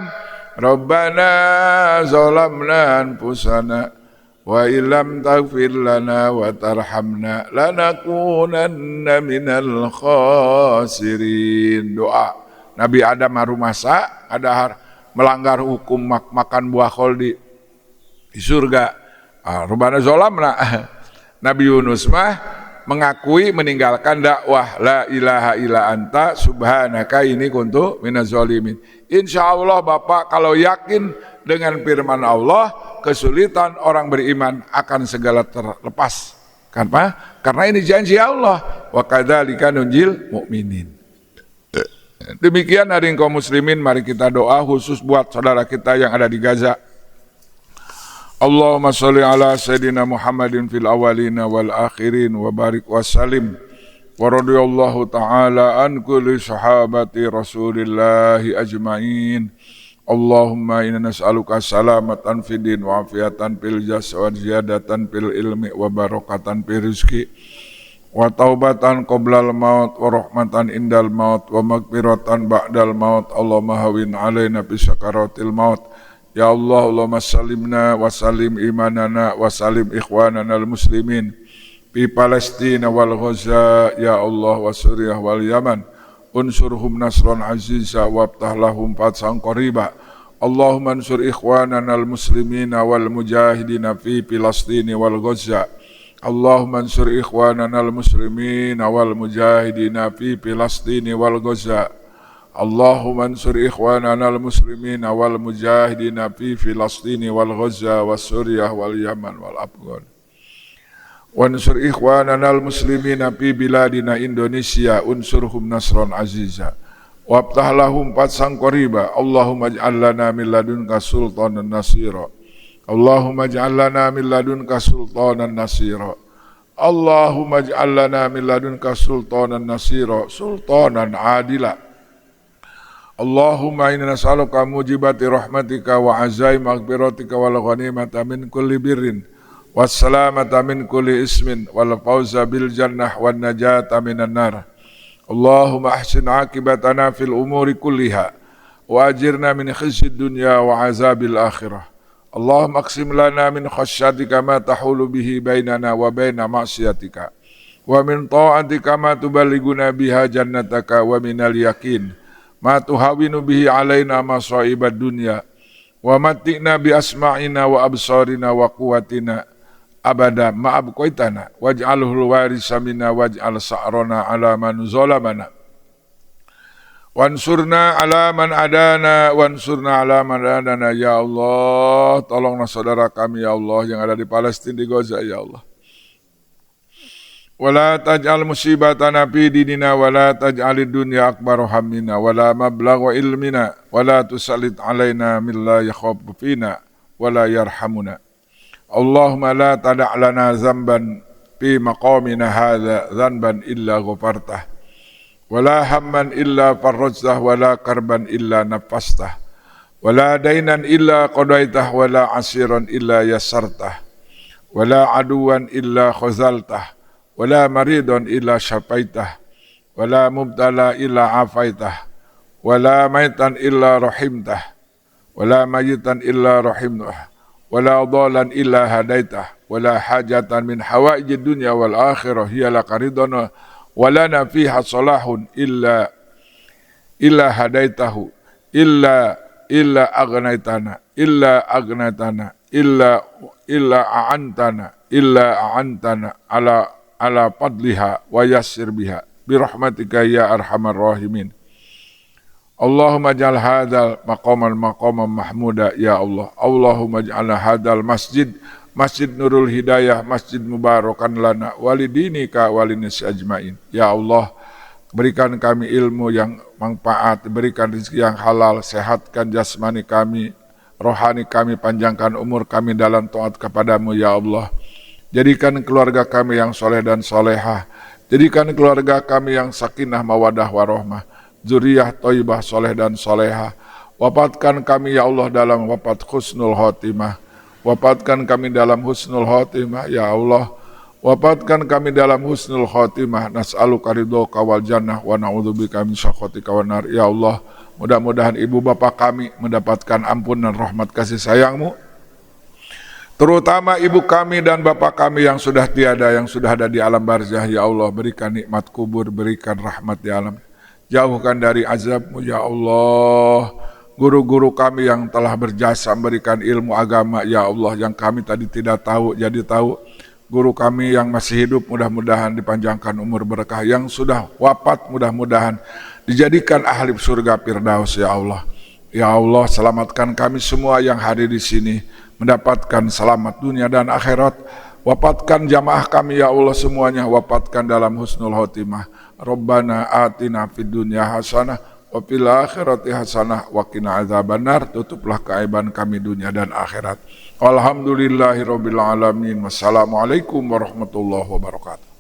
Rabbana zalamna anfusana wa illam taghfir lana wa tarhamna lanakunanna minal khasirin. Doa Nabi Adam harumasa, ada melanggar hukum makan buah khol di surga. Rabbana zalamna. Nabi Yunus mah mengakui meninggalkan dakwah la ilaha illa anta subhanaka inni kuntu minaz zalimin. Insyaallah Bapak kalau yakin dengan firman Allah, kesulitan orang beriman akan segala terlepas. Kenapa? Karena ini janji Allah. Wa kadzalika nunjil mu'minin. Demikian hadirin kaum muslimin, mari kita doa khusus buat saudara kita yang ada di Gaza. Allahumma sholli ala sayyidina Muhammadin fil awalina wal akhirin wa barik wa salim wa radiyallahu ta'ala an kulli sahabati rasulillahi ajma'in. Allahumma inna nas'aluka salamatan fid din wa afiatan fil jasad wa ziyadatan fil ilmi wa barakatan fil rizqi wa taubatan qoblal maut wa rahmatan indal maut wa maghfiratan ba'dal maut. Allahumma hawin alaina bi sakaratil maut. Ya Allah, Allahumma salimna wa salim imanana wa salim ikhwanana al-muslimin fi Palestina wal Ghaza, ya Allah, wa Suriah wal Yaman. Unsurhum nasran aziza wabtah lahum fathan qariba. Allahumma ansur ikhwanana al-muslimina wal mujahidina fi Palestina wal Ghaza. Allahumma ansur ikhwanana al-muslimina wal mujahidina fi Palestina wal Ghaza. Allahumma ansur ikhwanana al-muslimina wal mujahidina fi Filastini wal Ghaza wa Suriah wal Yaman wal Afghan. Wa ansur ikhwanana al-muslimina fi biladina Indonesia, unsurhum nasran aziza. Wabtah lahum fathan qariba. Allahumma ij'al lana min ladunka sultanan nasira. Allahumma ij'al lana min ladunka sultanan nasira. Allahumma ij'al lana min ladunka sultanan nasira, sultanan adila. Allahumma inna nas'aluka mujibati rahmatika wa azai maghfiratika wal ghanimata min kulli birrin wassalamata min kulli ismin wal fawza bil jannah wan najata minan nar. Allahumma ahsin akibatana fil umuri kulliha wa ajirna min khizyid dunya wa azabil akhirah. Allahumma aqsim lana min khasyatika ma tahulu bihi bainana wa baina ma'siyatika wa min ta'atika ma tuballighuna biha jannataka wa minal yakin ma tuhawinu bihi alaina masaibad dunya wa matti'na bi asma'ina wa absarina wa quwwatina abada ma abqaitana waj'alhu warisa minna waj'al sa'rana ala man zalamana wansurna ala man adana wansurna ala man adana ya Allah. Tolonglah saudara kami ya Allah yang ada di Palestina, di Gaza ya Allah. Wala taj'al musibatana fi dinina wala taj'alid dunya akbar hammina wala mablagha ilmina wala tusallit alaina min la yakhafu fina wala yarhamuna. Allahumma la tada' lana zamban fi maqamina hadha zamban illa ghafartah wala hamman illa farrajtah wala karban illa nafastah wala dainan illa qadaitah wala asiran illa yassartah wala aduwan illa khazaltah wala maridun illa syafaitah wala mubtala illa afaitah wala maitan illa rahimtah wala mayitan illa rahimtah wala dhalan illa hadaitah wala hajatan min hawaijid dunya wal akhirah hiya laqaridana walana fiha salahun illa hadaitahu illa agnaitana illa a'antana ala fadliha wa yassir biha birahmatika ya arhamar rahimin. Allahumma ja'al hadzal maqaman mahmuda ya Allah. Allahumma ja'al hadzal Masjid Nurul Hidayah, Masjid Mubarakan lana walidinika walinis ajmain. Ya Allah, berikan kami ilmu yang manfaat, berikan rezeki yang halal, sehatkan jasmani kami, rohani kami, panjangkan umur kami dalam taat kepadamu ya Allah. Jadikan keluarga kami yang soleh dan solehah, jadikan keluarga kami yang sakinah mawadah warohmah, zuriyah thayyibah soleh dan solehah. Wafatkan kami ya Allah dalam wafat husnul khotimah. Wafatkan kami dalam husnul khotimah ya Allah. Wafatkan kami dalam husnul khotimah. Nas'aluka ridhoka wal jannah wa na'udzubika min sakhatika wan nar ya Allah. Mudah-mudahan ibu bapak kami mendapatkan ampunan rahmat kasih sayang-Mu. Terutama ibu kami dan bapak kami yang sudah tiada, yang sudah ada di alam barzah ya Allah. Berikan nikmat kubur, berikan rahmat di alam. Jauhkan dari azab-Mu ya Allah. Guru-guru kami yang telah berjasa memberikan ilmu agama ya Allah, yang kami tadi tidak tahu jadi tahu. Guru kami yang masih hidup mudah-mudahan dipanjangkan umur berkah, yang sudah wafat mudah-mudahan dijadikan ahli surga Firdaus ya Allah. Ya Allah, selamatkan kami semua yang hadir di sini mendapatkan selamat dunia dan akhirat. Wafatkan jamaah kami ya Allah semuanya, wafatkan dalam husnul khotimah. Rabbana atina fid dunya hasanah wa fil akhirati hasanah wa qina adzabannar. Tutuplah keaiban kami dunia dan akhirat. Alhamdulillahirabbil alamin. Wassalamualaikum warahmatullahi wabarakatuh.